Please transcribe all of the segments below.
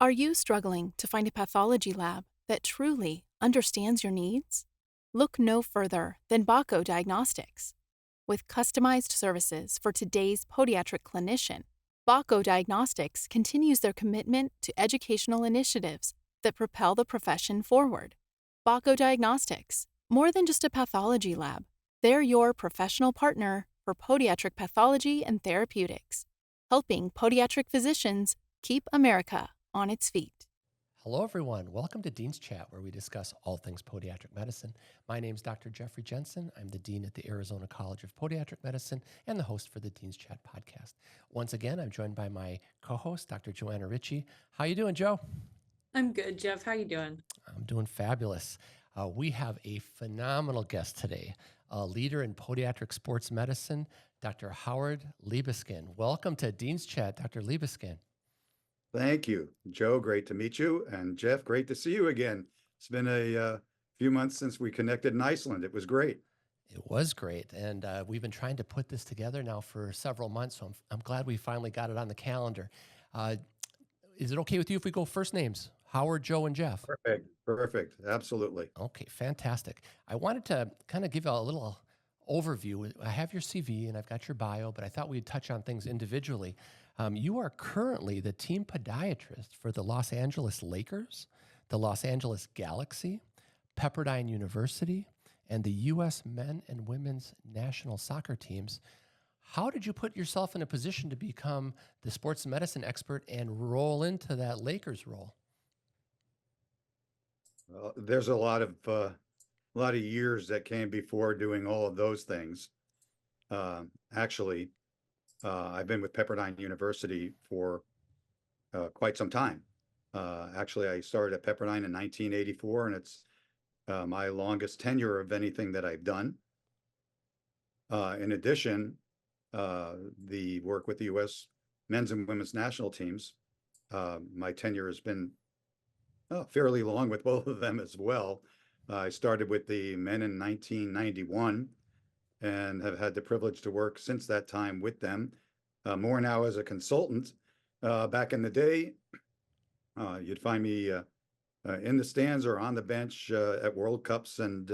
Are you struggling to find a pathology lab that truly understands your needs? Look no further than Baco Diagnostics. With customized services for today's podiatric clinician, Baco Diagnostics continues their commitment to educational initiatives that propel the profession forward. Baco Diagnostics, more than just a pathology lab, they're your professional partner for podiatric pathology and therapeutics, helping podiatric physicians keep America on its feet. Hello, everyone. Welcome to Dean's Chat, where we discuss all things podiatric medicine. My name is Dr. Jeffrey Jensen. I'm the Dean at the Arizona College of Podiatric Medicine and the host for the Dean's Chat podcast. Once again, I'm joined by my co-host, Dr. Joanna Richey. How you doing, Joe? I'm good, Jeff. How you doing? I'm doing fabulous. We have a phenomenal guest today, a leader in podiatric sports medicine, Dr. Howard Liebeskind. Welcome to Dean's Chat, Dr. Liebeskind. Thank you, Joe. Great to meet you. And Jeff, great to see you again. It's been a few months since we connected in Iceland. It was great. It was great. And we've been trying to put this together now for several months. So I'm glad we finally got it on the calendar. Is it okay with you if we go first names? Howard, Joe, and Jeff. Perfect. Absolutely. Okay, fantastic. I wanted to kind of give a little overview. I have your CV and I've got your bio, but I thought we'd touch on things individually. You are currently the team podiatrist for the Los Angeles Lakers, the Los Angeles Galaxy, Pepperdine University, and the U.S. men and women's national soccer teams. How did you put yourself in a position to become the sports medicine expert and roll into that Lakers role? There's a lot of years that came before doing all of those things. Actually, I've been with Pepperdine University for quite some time. Actually, I started at Pepperdine in 1984, and it's my longest tenure of anything that I've done. In addition, the work with the U.S. men's and women's national teams, my tenure has been fairly long with both of them as well. I started with the men in 1991 and have had the privilege to work since that time with them, more now as a consultant. Back in the day, you'd find me in the stands or on the bench at World Cups and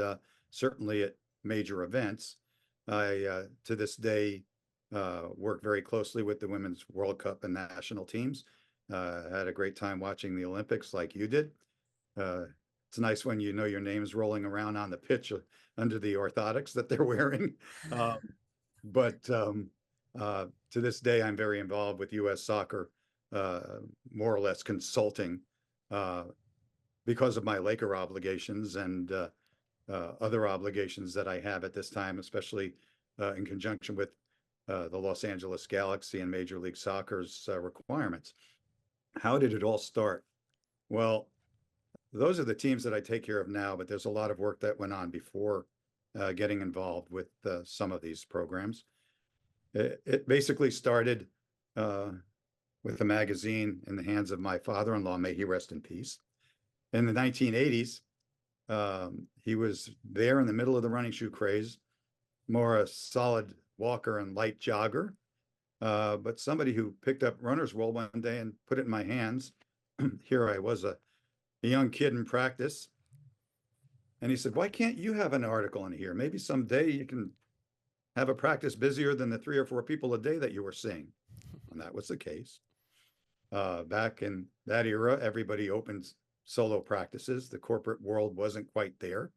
certainly at major events. I, to this day, work very closely with the Women's World Cup and national teams. Had a great time watching the Olympics like you did. It's nice when you know your name's rolling around on the pitch under the orthotics that they're wearing. But to this day, I'm very involved with U.S. soccer, more or less consulting because of my Laker obligations and other obligations that I have at this time, especially in conjunction with the Los Angeles Galaxy and Major League Soccer's requirements. How did it all start? Well, those are the teams that I take care of now, but there's a lot of work that went on before getting involved with some of these programs. It basically started with a magazine in the hands of my father-in-law, may he rest in peace. In the 1980s, he was there in the middle of the running shoe craze, more a solid walker and light jogger. But somebody who picked up Runner's World one day and put it in my hands. Here I was, a young kid in practice. And he said, why can't you have an article in here? Maybe someday you can have a practice busier than the 3 or 4 people a day that you were seeing. And that was the case. Back in that era, everybody opened solo practices. The corporate world wasn't quite there.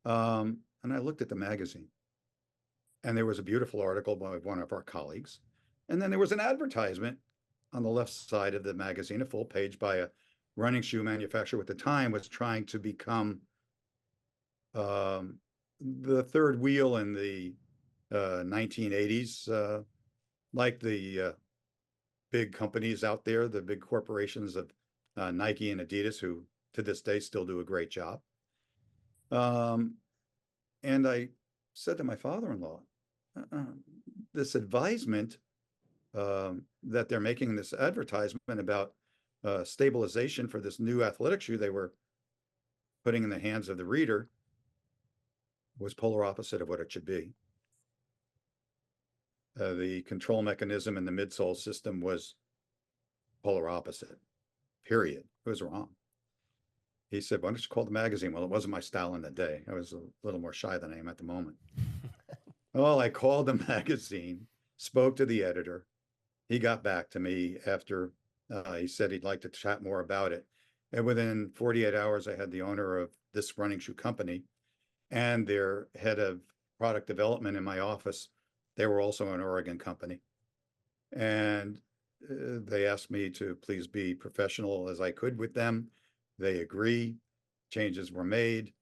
And I looked at the magazine. And there was a beautiful article by one of our colleagues. And then there was an advertisement on the left side of the magazine, a full page by a running shoe manufacturer at the time was trying to become the third wheel in the 1980s, like the big companies out there, the big corporations of Nike and Adidas, who to this day still do a great job. And I said to my father-in-law, this advisement that they're making, this advertisement about stabilization for this new athletic shoe they were putting in the hands of the reader, was polar opposite of what it should be. The control mechanism in the midsole system was polar opposite. period. It was wrong. He said, why don't you call the magazine? Well, it wasn't my style in the day. I was a little more shy than I am at the moment. Well, I called the magazine, spoke to the editor. He got back to me after he said he'd like to chat more about it. And within 48 hours, I had the owner of this running shoe company and their head of product development in my office. They were also an Oregon company. And they asked me to please be professional as I could with them. They agree. Changes were made.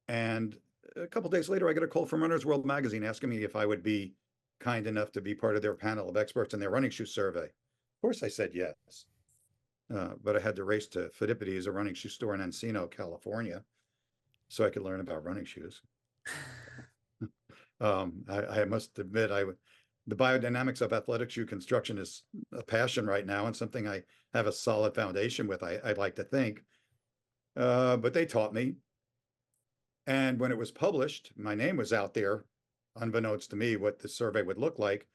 And a couple days later, I get a call from Runner's World magazine asking me if I would be kind enough to be part of their panel of experts in their running shoe survey. Of course, I said yes. But I had to race to Phidippides, a running shoe store in Encino, California, so I could learn about running shoes. I must admit, the biodynamics of athletic shoe construction is a passion right now and something I have a solid foundation with, I'd like to think. But they taught me. And when it was published, my name was out there, unbeknownst to me, what the survey would look like.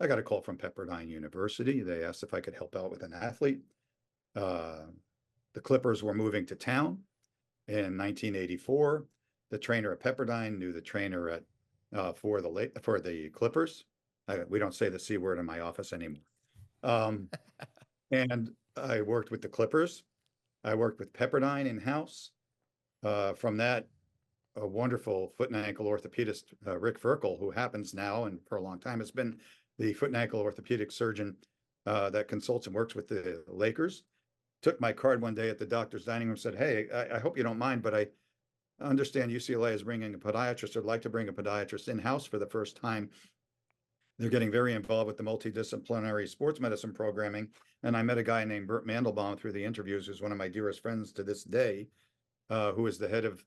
I got a call from Pepperdine University. They asked if I could help out with an athlete. The Clippers were moving to town in 1984. The trainer at Pepperdine knew the trainer at for the Clippers. We don't say the C word in my office anymore. And I worked with the Clippers. I worked with Pepperdine in-house. From that, a wonderful foot and ankle orthopedist, Rick Ferkel, who happens now and for a long time has been the foot and ankle orthopedic surgeon that consults and works with the Lakers, took my card one day at the doctor's dining room, said, hey, I hope you don't mind, but I understand UCLA is bringing a podiatrist. I'd like to bring a podiatrist in-house for the first time. They're getting very involved with the multidisciplinary sports medicine programming. And I met a guy named Bert Mandelbaum through the interviews, who's one of my dearest friends to this day, who is the head of,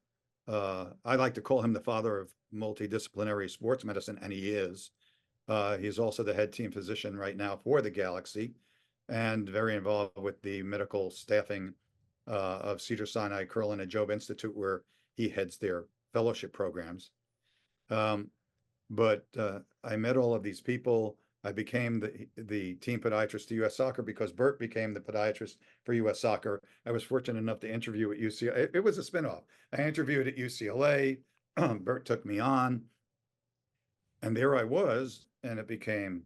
I like to call him the father of multidisciplinary sports medicine, and he is. He's also the head team physician right now for the Galaxy and very involved with the medical staffing of Cedars-Sinai Curlin and Jobe Institute, where he heads their fellowship programs. But I met all of these people. I became the team podiatrist to U.S. Soccer because Bert became the podiatrist for U.S. Soccer. I was fortunate enough to interview at UCLA. It was a spinoff. I interviewed at UCLA. Bert took me on. And there I was, and it became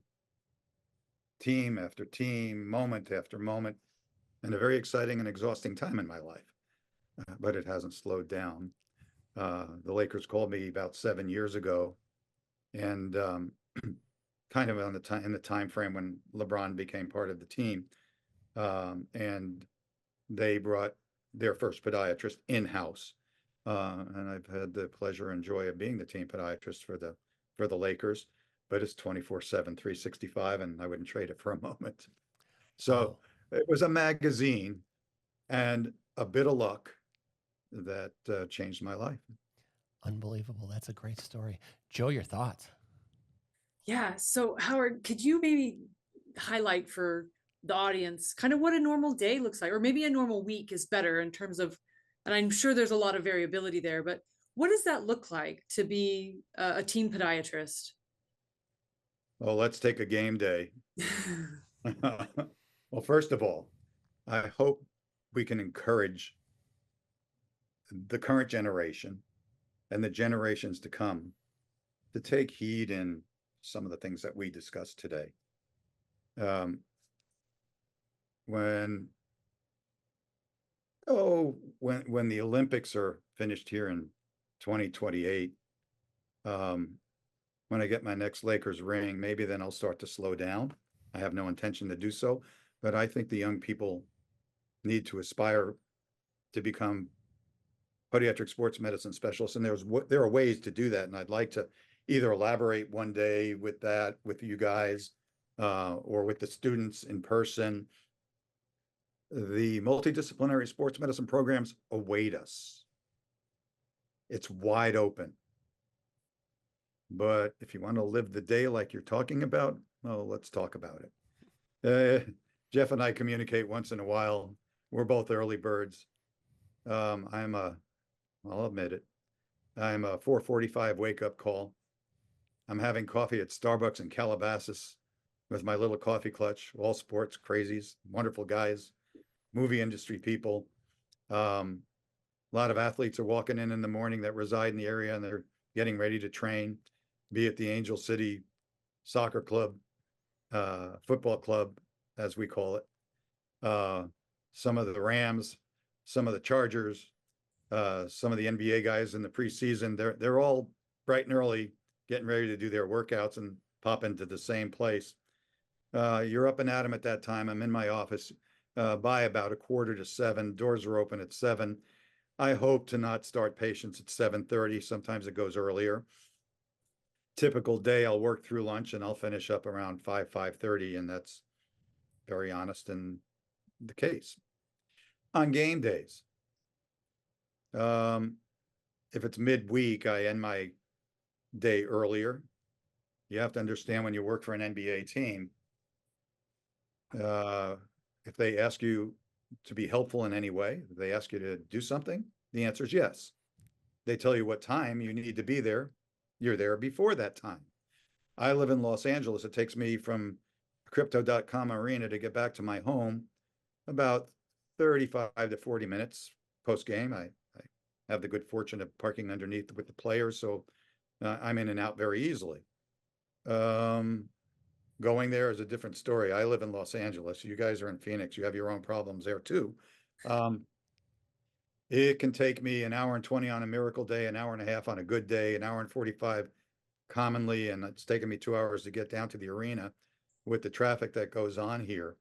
team after team, moment after moment, and a very exciting and exhausting time in my life. But it hasn't slowed down. The Lakers called me about 7 years ago, and kind of in the time frame when LeBron became part of the team, and they brought their first podiatrist in-house, and I've had the pleasure and joy of being the team podiatrist for the Lakers. But it's 24/7, 365, and I wouldn't trade it for a moment. So it was a magazine and a bit of luck that changed my life. Unbelievable. That's a great story. Joe, your thoughts? Yeah. So Howard, could you maybe highlight for the audience kind of what a normal day looks like, or maybe a normal week is better in terms of, and I'm sure there's a lot of variability there, but what does that look like to be a team podiatrist? Well, let's take a game day. Well, first of all, I hope we can encourage the current generation and the generations to come to take heed in some of the things that we discussed today. When the Olympics are finished here in 2028, when I get my next Lakers ring, maybe then I'll start to slow down. I have no intention to do so, but I think the young people need to aspire to become podiatric sports medicine specialists, and there are ways to do that, and I'd like to either elaborate one day with that with you guys or with the students in person. The multidisciplinary sports medicine programs await us. It's wide open. But if you want to live the day like you're talking about, well, let's talk about it. Jeff and I communicate once in a while. We're both early birds. I'll admit it. I'm a 4:45 wake-up call. I'm having coffee at Starbucks in Calabasas with my little coffee clutch, all sports crazies, wonderful guys. movie industry people. A lot of athletes are walking in the morning that reside in the area, and they're getting ready to train, be it the Angel City Soccer Club, football club, as we call it. Some of the Rams, some of the Chargers, some of the NBA guys in the preseason, they're all bright and early getting ready to do their workouts and pop into the same place. You're up and at 'em at that time. I'm in my office by about 6:45. Doors are open at 7. I hope to not start patients at 7:30. Sometimes it goes earlier. Typical day, I'll work through lunch and I'll finish up around 5:30, and that's very honest in the case. On game days, if it's midweek, I end my day earlier. You have to understand, when you work for an NBA team, if they ask you to be helpful in any way, if they ask you to do something, the answer is yes. They tell you what time you need to be there, you're there before that time. I live in Los Angeles. It takes me from crypto.com arena to get back to my home about 35 to 40 minutes post game. I have the good fortune of parking underneath with the players, so I'm in and out very easily. Going there is a different story. I live in Los Angeles. You guys are in Phoenix. You have your own problems there too. It can take me an hour and 20 on a miracle day, an hour and a half on a good day, an hour and 45 commonly, and it's taken me 2 hours to get down to the arena with the traffic that goes on here.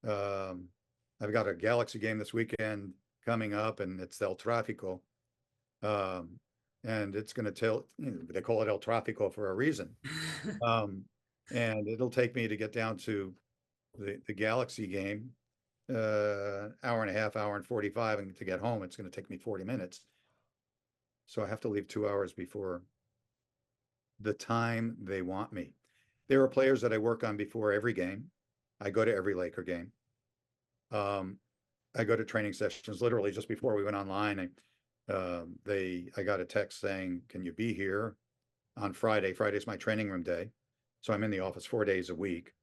I've got a Galaxy game this weekend coming up, and it's El Tráfico. And it's going to tell, they call it El Tráfico for a reason. And it'll take me to get down to the Galaxy game, hour and a half, hour and 45, and to get home, it's going to take me 40 minutes. So I have to leave 2 hours before the time they want me. There are players that I work on before every game. I go to every Laker game. I go to training sessions literally just before we went online. I got a text saying, "Can you be here on Friday?" Friday's my training room day. So I'm in the office 4 days a week,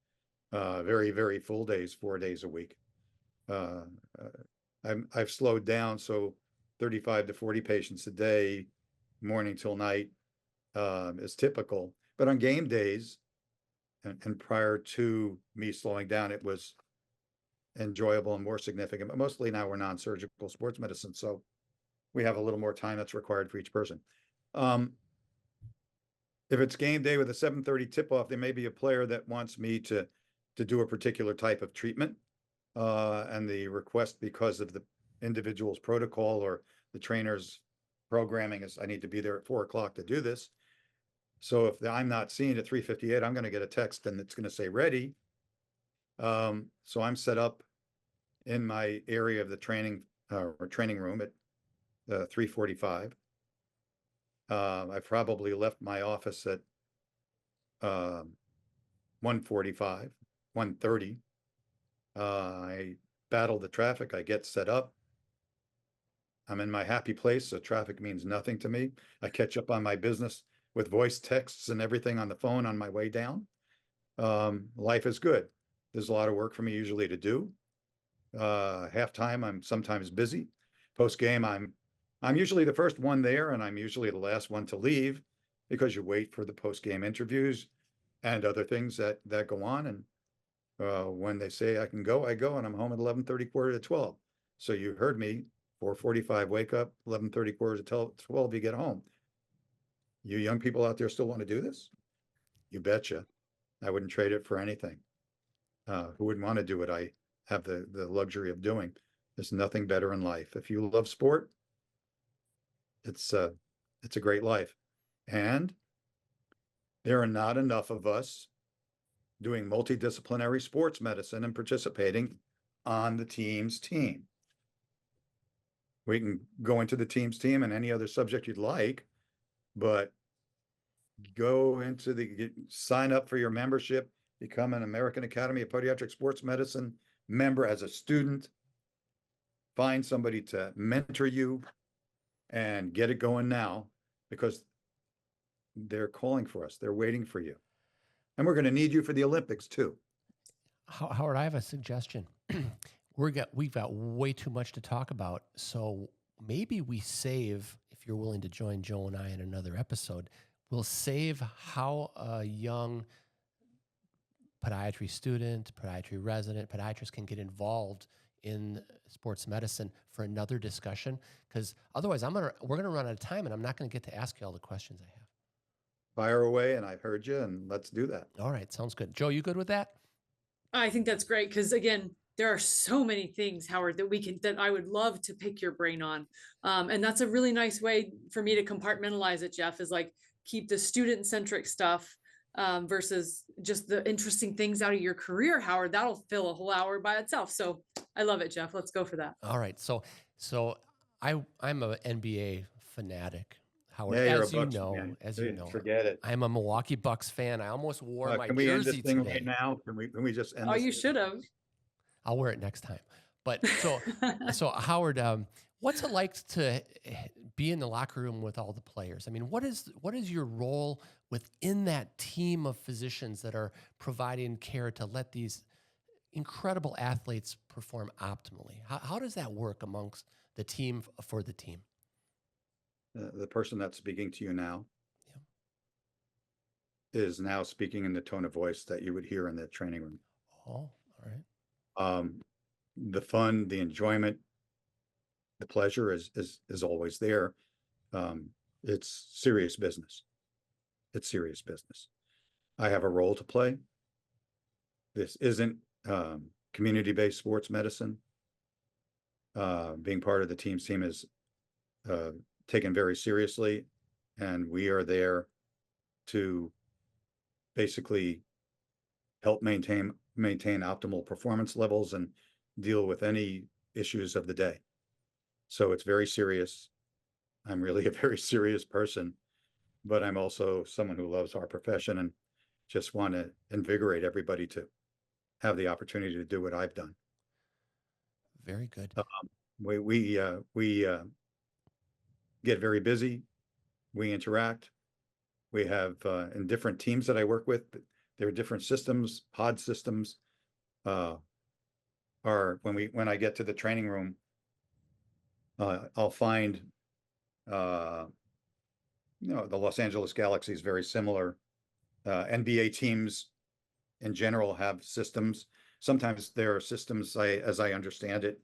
very, very full days, 4 days a week. I've slowed down, so 35 to 40 patients a day, morning till night, is typical. But on game days, and prior to me slowing down, it was enjoyable and more significant. But mostly now we're non-surgical sports medicine, so we have a little more time that's required for each person. If it's game day with a 7:30 tip-off, there may be a player that wants me to do a particular type of treatment, and the request, because of the individual's protocol or the trainer's programming, is I need to be there at 4 o'clock to do this. So if I'm not seen at 3:58, I'm going to get a text and it's going to say ready. So I'm set up in my area of the training or training room at 3:45. I probably left my office at 1:45, 1:30. I battle the traffic. I get set up. I'm in my happy place, so traffic means nothing to me. I catch up on my business with voice texts and everything on the phone on my way down. Life is good. There's a lot of work for me usually to do. Halftime, I'm sometimes busy. Post game, I'm usually the first one there, and I'm usually the last one to leave, because you wait for the post game interviews and other things that go on. And when they say I can go, I go, and I'm home at 11:30, quarter to 12. So you heard me, 4:45 wake up, 11:30, quarter to 12, you get home. You young people out there still want to do this? You betcha. I wouldn't trade it for anything. Who wouldn't want to do what I have the luxury of doing? There's nothing better in life. If you love sport, it's a great life. And there are not enough of us doing multidisciplinary sports medicine and participating on the team's team. We can go into the team's team and any other subject you'd like, but go into sign up for your membership, become an American Academy of Podiatric Sports Medicine member as a student, find somebody to mentor you, and get it going now, because they're calling for us. They're waiting for you. And we're going to need you for the Olympics too. Howard, I have a suggestion. we've got way too much to talk about. So maybe we save, if you're willing to join Joe and I in another episode, we'll save how a young podiatry student, podiatry resident, podiatrist can get involved in sports medicine for another discussion. Because otherwise, we're gonna run out of time, and I'm not gonna get to ask you all the questions I have. Fire away, and I've heard you, and let's do that. All right, sounds good. Joe, you good with that? I think that's great because again, there are so many things, Howard, that I would love to pick your brain on. And that's a really nice way for me to compartmentalize it, Jeff, is like keep the student-centric stuff versus just the interesting things out of your career, Howard. That'll fill a whole hour by itself. So I love it, Jeff. Let's go for that. All right. So I'm an NBA fanatic. Howard, Yeah, you're as a you Bucks know, fan. as you know, Forget it. I'm a Milwaukee Bucks fan. I almost wore my Can we end this jersey thing today. right now? Can we just end Oh, this? you should have. I'll wear it next time. But so Howard, what's it like to be in the locker room with all the players? I mean, what is your role within that team of physicians that are providing care to let these incredible athletes perform optimally? How does that work amongst the team for the team? The person that's speaking to you now is now speaking in the tone of voice that you would hear in the training room. Oh, all right. The fun, the enjoyment, the pleasure is always there. It's serious business. It's serious business. I have a role to play. This isn't community-based sports medicine. Being part of the team is taken very seriously, and we are there to basically help maintain optimal performance levels and deal with any issues of the day. So it's very serious. I'm really a very serious person, but I'm also someone who loves our profession and just want to invigorate everybody to have the opportunity to do what I've done. Very good. We get very busy. We interact. We have in different teams that I work with, there are different systems, pod systems. When I get to the training room, I'll find the Los Angeles Galaxy is very similar. NBA teams in general have systems. Sometimes there are systems, as I understand it,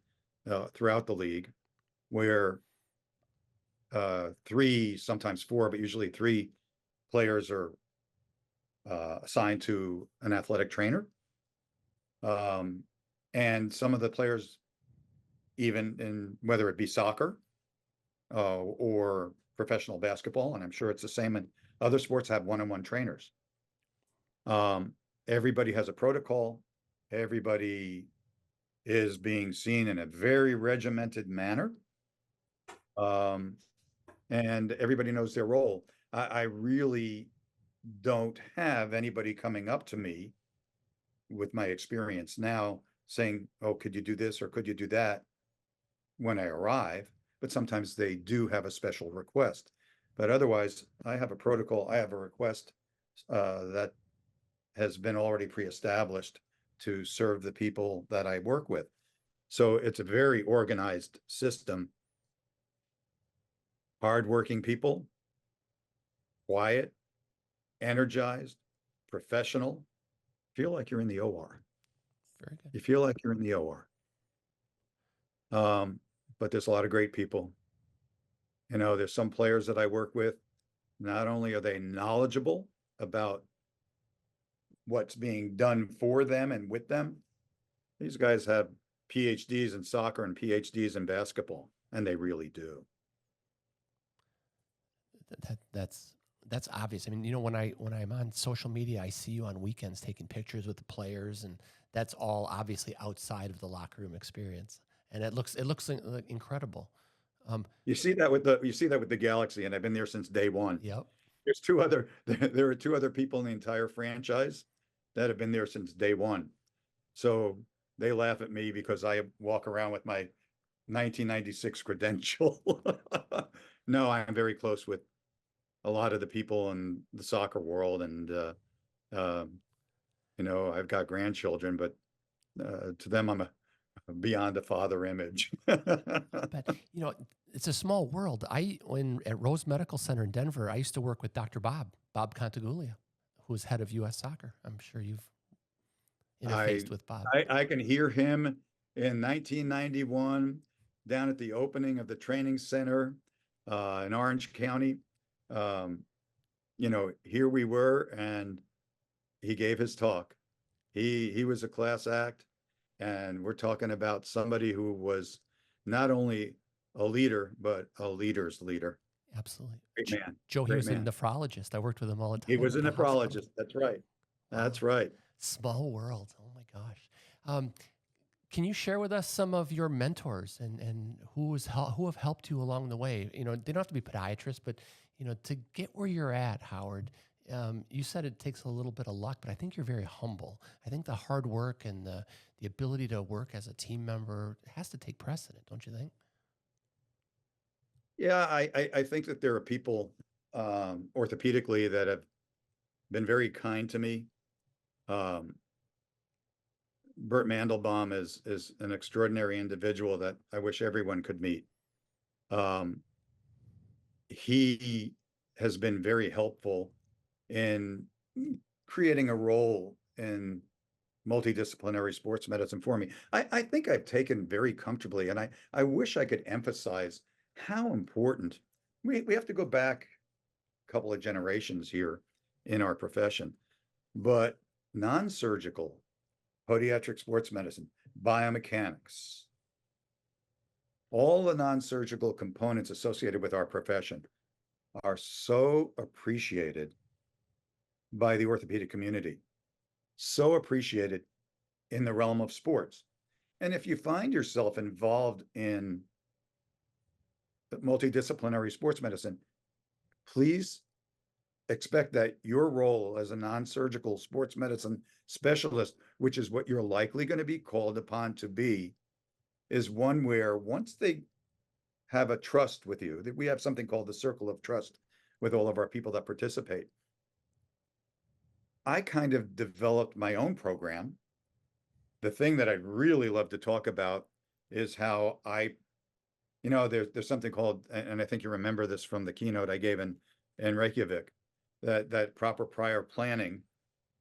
throughout the league, where 3, sometimes 4, but usually 3 players are assigned to an athletic trainer. And some of the players, even in whether it be soccer or professional basketball, and I'm sure it's the same in other sports, have one-on-one trainers. Everybody has a protocol. Everybody is being seen in a very regimented manner. And everybody knows their role. I really don't have anybody coming up to me with my experience now saying, oh, could you do this or could you do that when I arrive? But sometimes they do have a special request. But otherwise, I have a protocol, I have a request that has been already pre-established to serve the people that I work with. So it's a very organized system. Hardworking people, quiet, energized, professional. Feel like you're in the OR. Very good. You feel like you're in the OR. But there's a lot of great people. You know, there's some players that I work with. Not only are they knowledgeable about what's being done for them and with them, these guys have PhDs in soccer and PhDs in basketball, and they really do. That's obvious. I mean, you know, when I'm on social media, I see you on weekends taking pictures with the players, and that's all obviously outside of the locker room experience, and it looks incredible. You see that with the Galaxy, and I've been there since day one. Yep. There are 2 other people in the entire franchise that have been there since day one. So they laugh at me because I walk around with my 1996 credential. No, I'm very close with a lot of the people in the soccer world, and you know, I've got grandchildren, but to them, beyond a father image. But it's a small world. When at Rose Medical Center in Denver, I used to work with Dr. Bob Contaguglia, who was head of U.S. Soccer. I'm sure you've I, interfaced with Bob. I can hear him in 1991 down at the opening of the training center in Orange County. Here we were, and he gave his talk. He was a class act, and we're talking about somebody who was not only a leader, but a leader's leader. Absolutely. Great man. Joe, he Great was a man. nephrologist. I worked with him all the time. He was a at the hospital. nephrologist. That's right. That's Wow. right. Small world. Oh my gosh. Can you share with us some of your mentors and who have helped you along the way? They don't have to be podiatrists, but to get where you're at, Howard. You said it takes a little bit of luck, but I think you're very humble. I think the hard work and the ability to work as a team member has to take precedent, don't you think? Yeah, I think that there are people orthopedically that have been very kind to me. Bert Mandelbaum is an extraordinary individual that I wish everyone could meet. He has been very helpful in creating a role in multidisciplinary sports medicine for me. I think I've taken very comfortably, and I wish I could emphasize how important we have to go back a couple of generations here in our profession, but non-surgical podiatric sports medicine, biomechanics, all the non-surgical components associated with our profession are so appreciated by the orthopedic community, so appreciated in the realm of sports. And if you find yourself involved in multidisciplinary sports medicine, please expect that your role as a non-surgical sports medicine specialist, which is what you're likely going to be called upon to be, is one where once they have a trust with you, that we have something called the circle of trust with all of our people that participate. I kind of developed my own program. The thing that I'd really love to talk about is how there's something called, and I think you remember this from the keynote I gave in Reykjavik, that proper prior planning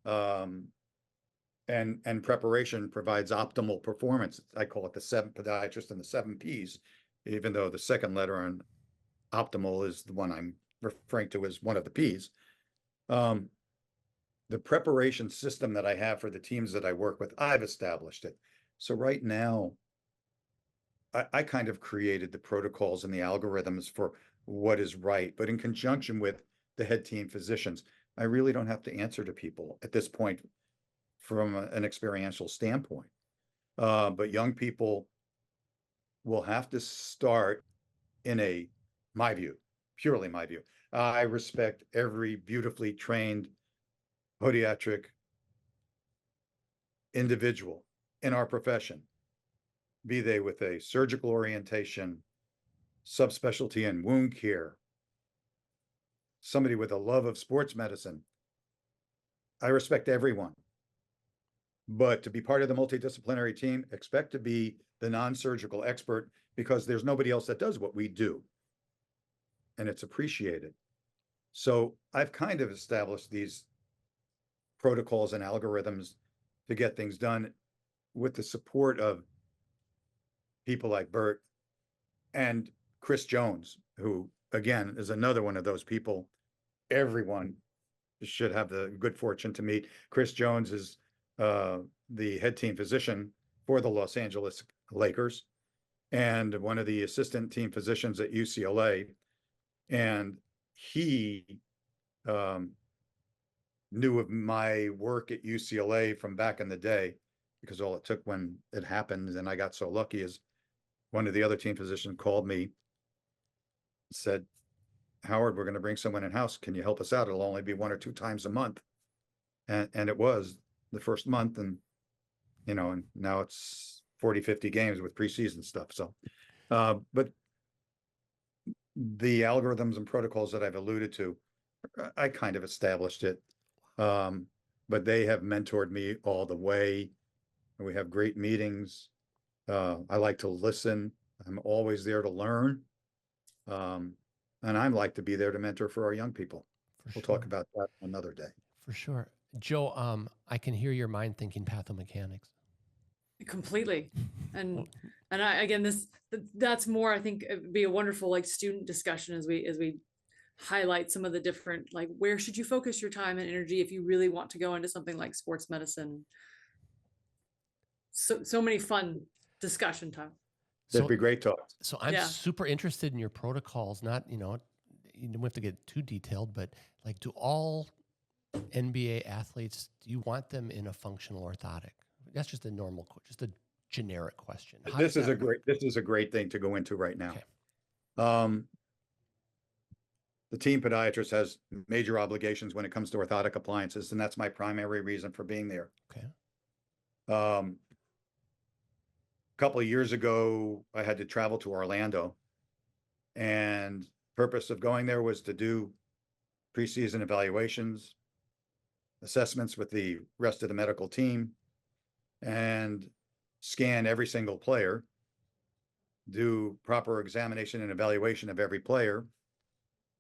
and preparation provides optimal performance. I call it the 7 podiatrist and the 7 Ps, even though the second letter on optimal is the one I'm referring to as one of the Ps. The preparation system that I have for the teams that I work with, I've established it. So right now, I kind of created the protocols and the algorithms for what is right, but in conjunction with the head team physicians. I really don't have to answer to people at this point from an experiential standpoint. But young people will have to start in my view, purely my view. I respect every beautifully trained podiatric individual in our profession, be they with a surgical orientation, subspecialty in wound care, somebody with a love of sports medicine. I respect everyone. But to be part of the multidisciplinary team, expect to be the non-surgical expert, because there's nobody else that does what we do. And it's appreciated. So I've kind of established these protocols and algorithms to get things done with the support of people like Bert and Chris Jones, who again is another one of those people everyone should have the good fortune to meet. Chris Jones is the head team physician for the Los Angeles Lakers and one of the assistant team physicians at UCLA. And he knew of my work at UCLA from back in the day, because all it took when it happened, and I got so lucky, is one of the other team physicians called me, said, Howard, we're going to bring someone in-house. Can you help us out? It'll only be 1 or 2 times a month. And it was the first month, and and now it's 40, 50 games with preseason stuff. So, but the algorithms and protocols that I've alluded to, I kind of established it. But they have mentored me all the way. We have great meetings. I like to listen. I'm always there to learn. And I like to be there to mentor for our young people. We'll talk about that another day. For sure. Joe, I can hear your mind thinking pathomechanics. Completely. And that's more, I think it'd be a wonderful like student discussion as we highlight some of the different, like, where should you focus your time and energy if you really want to go into something like sports medicine. So many fun discussion time. That'd be great talk. So I'm super interested in your protocols. Not, you don't have to get too detailed, but like, do all NBA athletes, do you want them in a functional orthotic? That's just a generic question. This is a great thing to go into right now. Okay. The team podiatrist has major obligations when it comes to orthotic appliances, and that's my primary reason for being there. Okay. A couple of years ago, I had to travel to Orlando, and purpose of going there was to do preseason evaluations, assessments with the rest of the medical team, and scan every single player, do proper examination and evaluation of every player,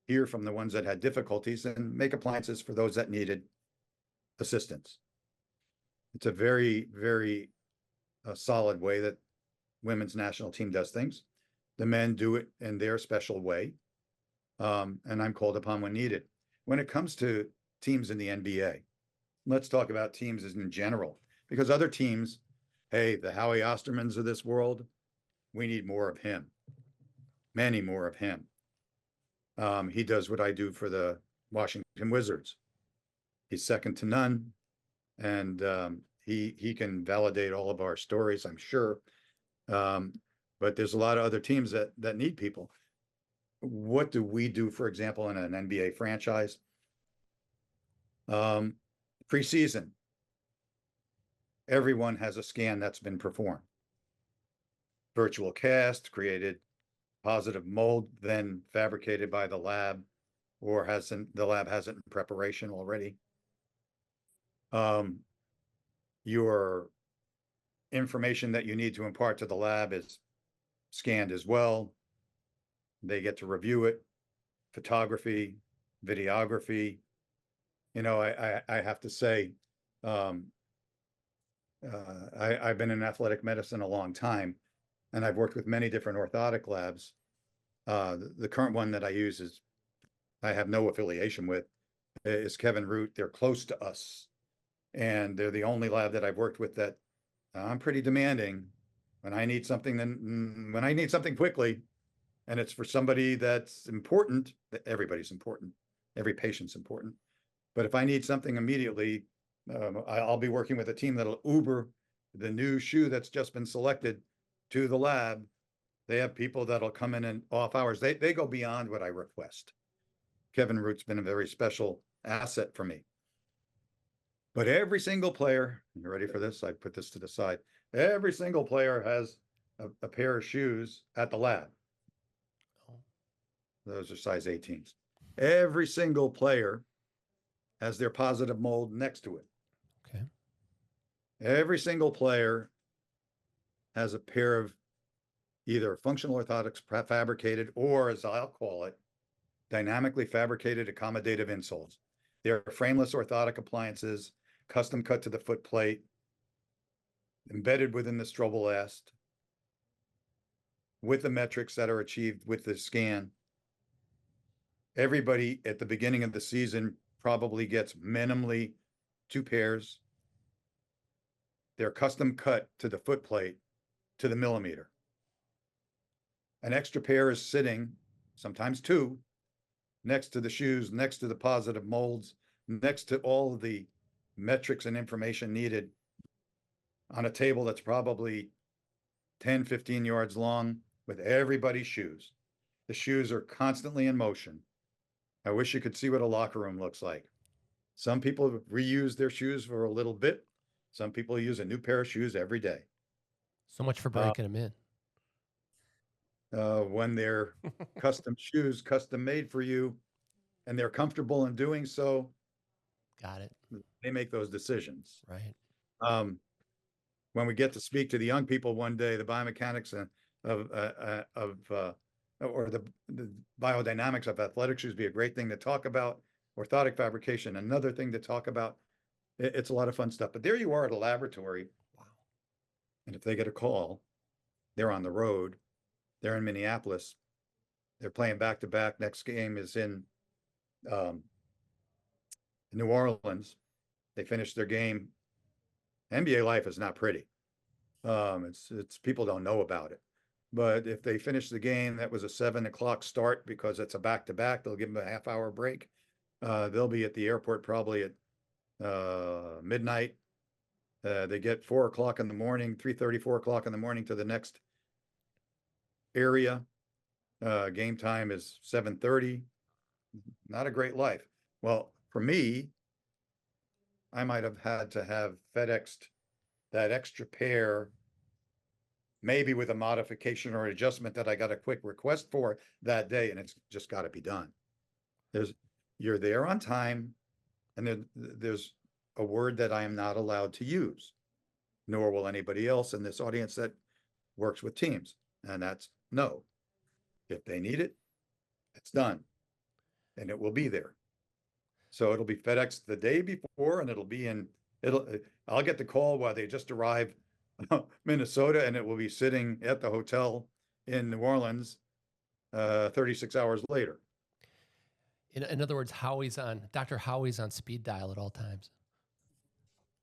hear from the ones that had difficulties, and make appliances for those that needed assistance. It's a very, very solid way that women's national team does things. The men do it in their special way, and I'm called upon when needed. When it comes to teams in the NBA, let's talk about teams in general, because other teams, hey, the Howie Ostermans of this world, we need more of him, many more of him. He does what I do for the Washington Wizards. He's second to none, and he can validate all of our stories, I'm sure. But there's a lot of other teams that need people. What do we do, for example, in an NBA franchise? Preseason, everyone has a scan that's been performed. Virtual cast, created positive mold, then fabricated by the lab, or the lab has it in preparation already. Your information that you need to impart to the lab is scanned as well. They get to review it, photography, videography. I have to say, I've been in athletic medicine a long time, and I've worked with many different orthotic labs. The current one that I use I have no affiliation with, is Kevin Root. They're close to us, and they're the only lab that I've worked with that I'm pretty demanding. When I need something quickly, and it's for somebody that's important, everybody's important, every patient's important. But if I need something immediately, I'll be working with a team that'll Uber the new shoe that's just been selected to the lab. They have people that'll come in off hours. They go beyond what I request. Kevin Root's been a very special asset for me. But every single player, you ready for this? I put this to the side. Every single player has a pair of shoes at the lab. Those are size 18s. Every single player has their positive mold next to it. Okay. Every single player has a pair of either functional orthotics fabricated, or, as I'll call it, dynamically fabricated accommodative insoles. They're frameless orthotic appliances, custom cut to the foot plate, embedded within the strobolast, with the metrics that are achieved with the scan. Everybody at the beginning of the season probably gets minimally 2 pairs. They're custom cut to the foot plate, to the millimeter. An extra pair is sitting, sometimes 2, next to the shoes, next to the positive molds, next to all of the metrics and information needed, on a table that's probably 10, 15 yards long, with everybody's shoes. The shoes are constantly in motion. I wish you could see what a locker room looks like. Some people reuse their shoes for a little bit. Some people use a new pair of shoes every day. So much for breaking them in. When they're custom shoes, custom made for you, and they're comfortable in doing so. Got it. They make those decisions. Right. when we get to speak to the young people one day, the biomechanics or the biodynamics of athletics should be a great thing to talk about. Orthotic fabrication, another thing to talk about. It's a lot of fun stuff. But there you are at a laboratory. Wow. And if they get a call, they're on the road. They're in Minneapolis. They're playing back to back. Next game is in New Orleans. They finish their game. NBA life is not pretty. It's people don't know about it. But if they finish the game, that was a 7 o'clock start because it's a back to back. They'll give them a half-hour break. They'll be at the airport probably at midnight. They get 4 o'clock in the morning, 3:30, 4 o'clock in the morning to the next area. Game time is 7:30. Not a great life. Well, for me, I might have had to have FedExed that extra pair, maybe with a modification or adjustment that I got a quick request for that day, and it's just got to be done. You're there on time, and there's a word that I am not allowed to use, nor will anybody else in this audience that works with teams, and that's no. If they need it, it's done, and it will be there. So it'll be FedEx the day before, and I'll get the call while they just arrived Minnesota, and it will be sitting at the hotel in New Orleans 36 hours later. In other words, Dr. Howie's on speed dial at all times.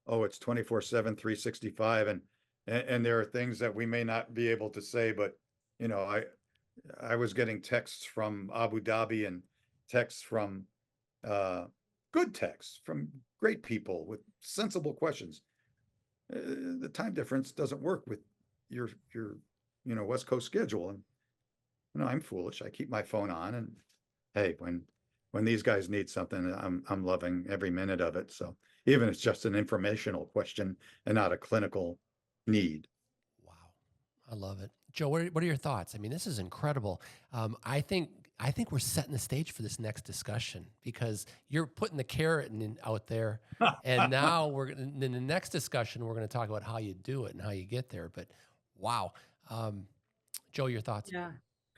Oh, it's 24/7, 365, and there are things that we may not be able to say, but I was getting texts from Abu Dhabi and texts from good texts from great people with sensible questions. The time difference doesn't work with your West Coast schedule, and I'm foolish. I keep my phone on, and hey, when these guys need something, I'm loving every minute of it. So even if it's just an informational question and not a clinical need. Wow, I love it, Joe. What are your thoughts? I mean, this is incredible. I think we're setting the stage for this next discussion because you're putting the carrot out there, and now in the next discussion we're going to talk about how you do it and how you get there. But wow, Joe, your thoughts? Yeah.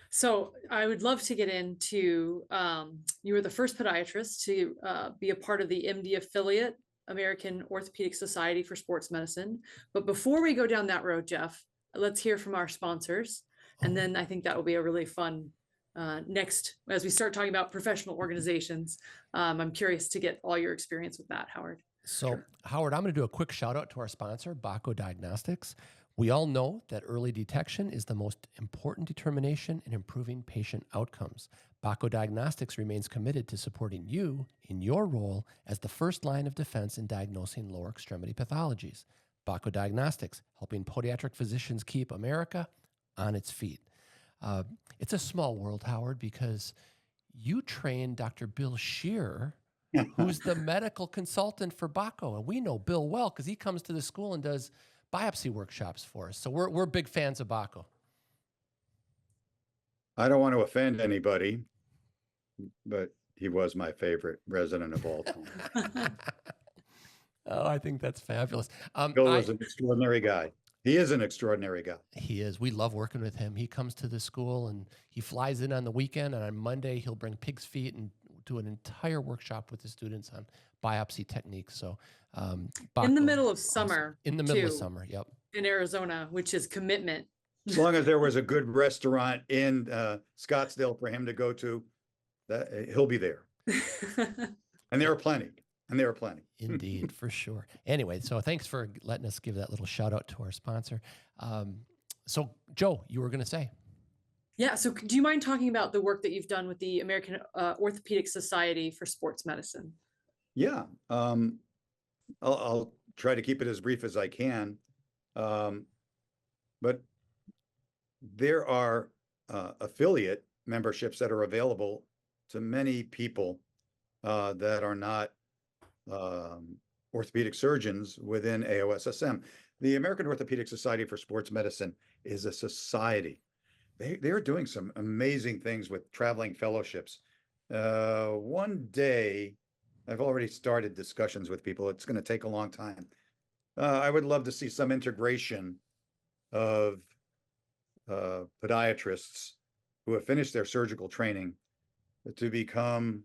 So I would love to get into, you were the first podiatrist to be a part of the MD affiliate, American Orthopedic Society for Sports Medicine. But before we go down that road, Jeff, let's hear from our sponsors. And then I think that will be a really fun next, as we start talking about professional organizations. I'm curious to get all your experience with that, Howard. So Sure. Howard, I'm going to do a quick shout out to our sponsor, Baco Diagnostics. We all know that early detection is the most important determination in improving patient outcomes. Baco Diagnostics remains committed to supporting you in your role as the first line of defense in diagnosing lower extremity pathologies. Baco Diagnostics, helping podiatric physicians keep America on its feet. It's a small world, Howard, because you trained Dr. Bill Shear, who's the medical consultant for Baco. And we know Bill well because he comes to the school and does biopsy workshops for us. So we're big fans of Baco. I don't want to offend anybody, but he was my favorite resident of all time. Oh, I think that's fabulous. Bill was an extraordinary guy. He is an extraordinary guy. He is. We love working with him. He comes to the school and he flies in on the weekend, and on Monday he'll bring pig's feet and do an entire workshop with the students on biopsy techniques. So Baco, In the middle of summer. in the middle of too, summer, yep. in Arizona, which is commitment. As long as there was a good restaurant in Scottsdale for him to go to, he'll be there. And there are plenty. Indeed, for sure. Anyway, so thanks for letting us give that little shout out to our sponsor. So Joe, you were going to say. Yeah. So do you mind talking about the work that you've done with the American Orthopedic Society for Sports Medicine? Yeah. I'll try to keep it as brief as I can. But there are affiliate memberships that are available to many people that are not orthopedic surgeons within AOSSM. The American Orthopedic Society for Sports Medicine is a society. They're doing some amazing things with traveling fellowships. One day, I've already started discussions with people. It's going to take a long time. I would love to see some integration of podiatrists who have finished their surgical training to become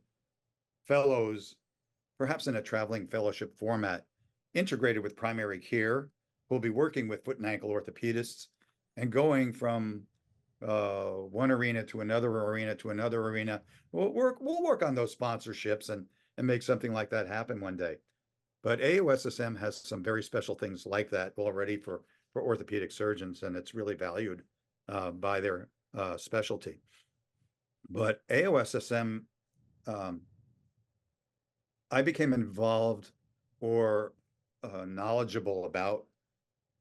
fellows, perhaps in a traveling fellowship format, integrated with primary care. We'll be working with foot and ankle orthopedists and going from one arena to another arena to another arena. We'll work on those sponsorships and make something like that happen one day. But AOSSM has some very special things like that already for orthopedic surgeons, and it's really valued by their specialty. But AOSSM, I became involved or knowledgeable about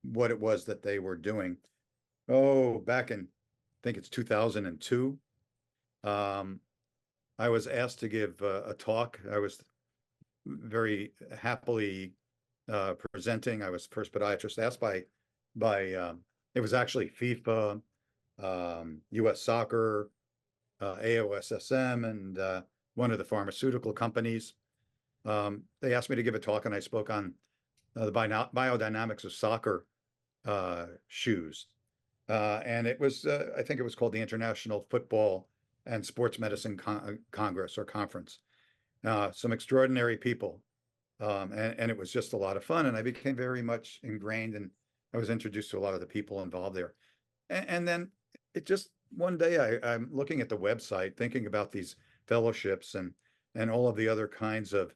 what it was that they were doing. Oh, back in, I think it's 2002. I was asked to give a talk. I was very happily presenting. I was the first podiatrist asked by it was actually FIFA, US Soccer, AOSSM, and one of the pharmaceutical companies. They asked me to give a talk, and I spoke on the biodynamics of soccer shoes. And it was, I think it was called the International Football and Sports Medicine Congress or Conference. Some extraordinary people. And it was just a lot of fun. And I became very much ingrained, and I was introduced to a lot of the people involved there. And then it just, one day I'm looking at the website, thinking about these fellowships and all of the other kinds of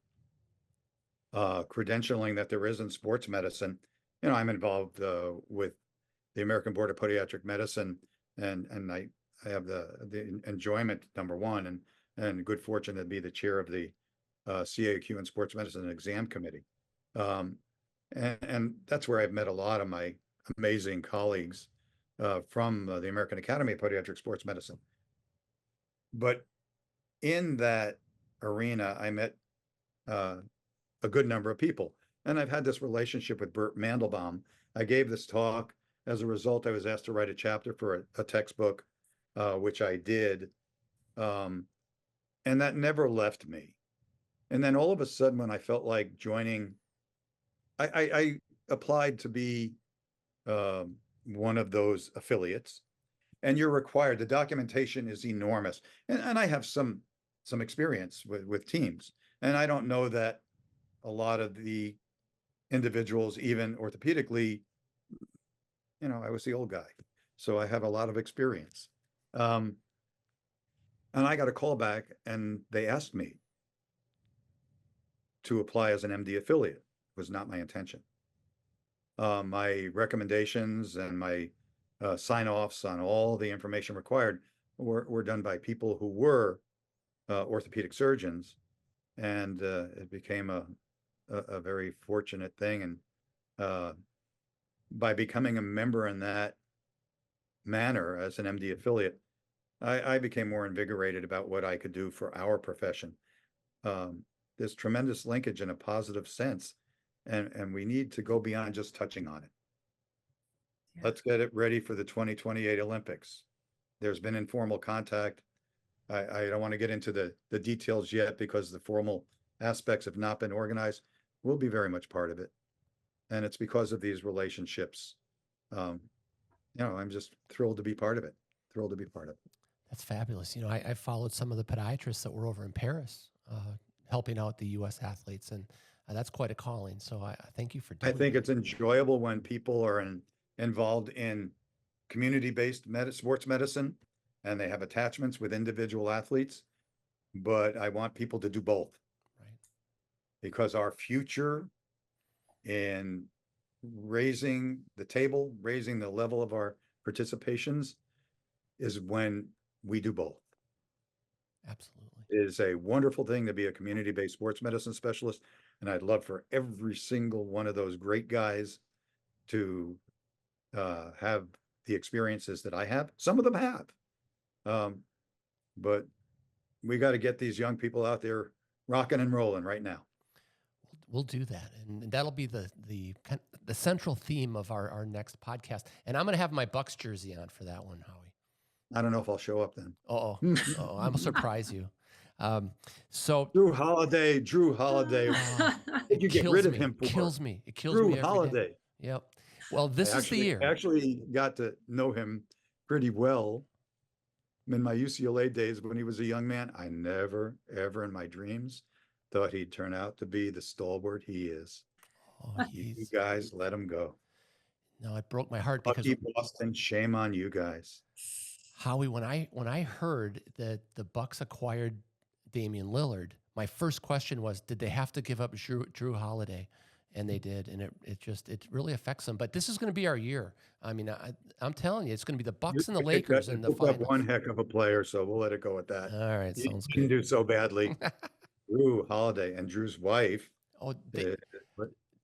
credentialing that there is in sports medicine. You know, I'm involved with the American Board of Podiatric Medicine, and I have the enjoyment, number one, and good fortune to be the chair of the CAQ and Sports Medicine Exam Committee. And that's where I've met a lot of my amazing colleagues from the American Academy of Podiatric Sports Medicine. But in that arena, I met a good number of people. And I've had this relationship with Bert Mandelbaum. I gave this talk. As a result, I was asked to write a chapter for a textbook, which I did. And that never left me. And then all of a sudden, when I felt like joining, I applied to be one of those affiliates. And you're required, the documentation is enormous. And I have some experience with teams. And I don't know that a lot of the individuals, even orthopedically, you know, I was the old guy. So I have a lot of experience. And I got a call back, and they asked me to apply as an MD affiliate. It was not my intention. My recommendations and my sign-offs on all the information required were done by people who were orthopedic surgeons, and it became a very fortunate thing. And by becoming a member in that manner as an MD affiliate, I became more invigorated about what I could do for our profession. There's tremendous linkage in a positive sense, and we need to go beyond just touching on it. Yeah. Let's get it ready for the 2028 Olympics. There's been informal contact. I don't want to get into the details yet because the formal aspects have not been organized. We'll be very much part of it. And it's because of these relationships. You know, I'm just thrilled to be part of it. Thrilled to be part of it. That's fabulous. You know, I followed some of the podiatrists that were over in Paris, helping out the U.S. athletes, and that's quite a calling. So I thank you for doing I think it's enjoyable when people are involved in community-based sports medicine, and they have attachments with individual athletes. But I want people to do both. Right. Because our future in raising the table, raising the level of our participations is when we do both. Absolutely. It is a wonderful thing to be a community-based sports medicine specialist. And I'd love for every single one of those great guys to have the experiences that I have. Some of them have. But we got to get these young people out there rocking and rolling right now. We'll do that, and that'll be the central theme of our next podcast. And I'm going to have my Bucks jersey on for that one, Howie. I don't know if I'll show up then. Oh, I'm gonna surprise you. So Drew Holiday. Did you get rid of him for? Kills me. It kills Drew me every day. Holiday. Yep. Well, this is the year. I actually got to know him pretty well in my UCLA days when he was a young man. I never, ever in my dreams thought he'd turn out to be the stalwart he is. Oh, you guys let him go. No, it broke my heart because Lucky Boston, shame on you guys. Howie, when I heard that the Bucks acquired Damian Lillard, my first question was, did they have to give up Drew Holiday? And they did, and it really affects them. But this is going to be our year. I mean, I'm telling you, it's going to be the Bucks and the Lakers in the finals. One heck of a player, so we'll let it go at that. All right, sounds good. Didn't do so badly. Drew Holiday and Drew's wife. Oh,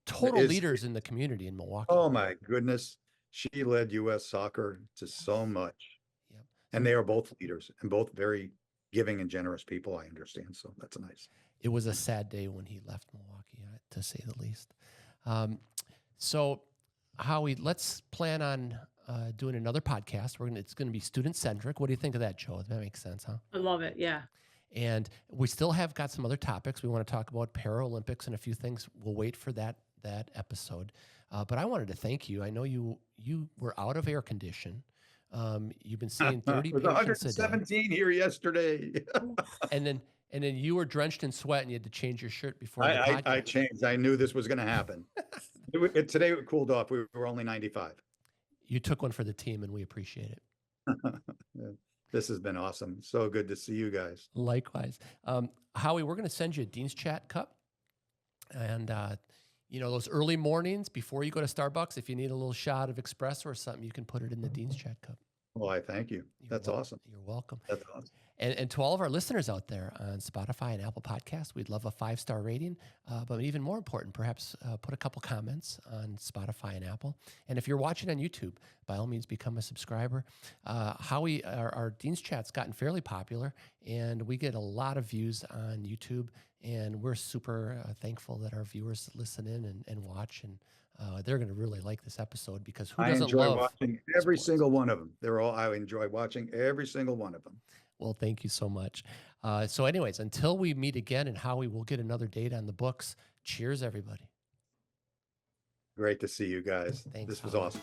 total leaders in the community in Milwaukee. Oh my goodness, she led U.S. soccer to so much. Yep. And they are both leaders and both very giving and generous people. I understand, so that's nice. It was a sad day when he left Milwaukee, to say the least. So, Howie, let's plan on doing another podcast. It's going to be student centric. What do you think of that, Joe? That makes sense, huh? I love it. Yeah. And we still have got some other topics. We want to talk about Paralympics and a few things. We'll wait for that episode. But I wanted to thank you. I know you were out of air condition. You've been seeing 30 patients 117 here yesterday. and then you were drenched in sweat and you had to change your shirt before the podcast. I changed. I knew this was going to happen. Today it cooled off. We were only 95. You took one for the team, and we appreciate it. Yeah. This has been awesome. So good to see you guys. Likewise. Howie, we're going to send you a Dean's Chat cup. And, those early mornings before you go to Starbucks, if you need a little shot of espresso or something, you can put it in the Dean's Chat cup. Well, I thank you. That's awesome. You're welcome. That's awesome. And to all of our listeners out there on Spotify and Apple Podcasts, we'd love a 5-star rating. But even more important, perhaps put a couple comments on Spotify and Apple. And if you're watching on YouTube, by all means, become a subscriber. Howie, our Dean's Chat's gotten fairly popular, and we get a lot of views on YouTube. And we're super thankful that our viewers listen in and watch. And they're going to really like this episode because who doesn't love watching every single one of them? I enjoy watching every single one of them. Well, thank you so much. So anyways, until we meet again and Howie will get another date on the books, cheers, everybody. Great to see you guys. Thanks, This was Howie. awesome.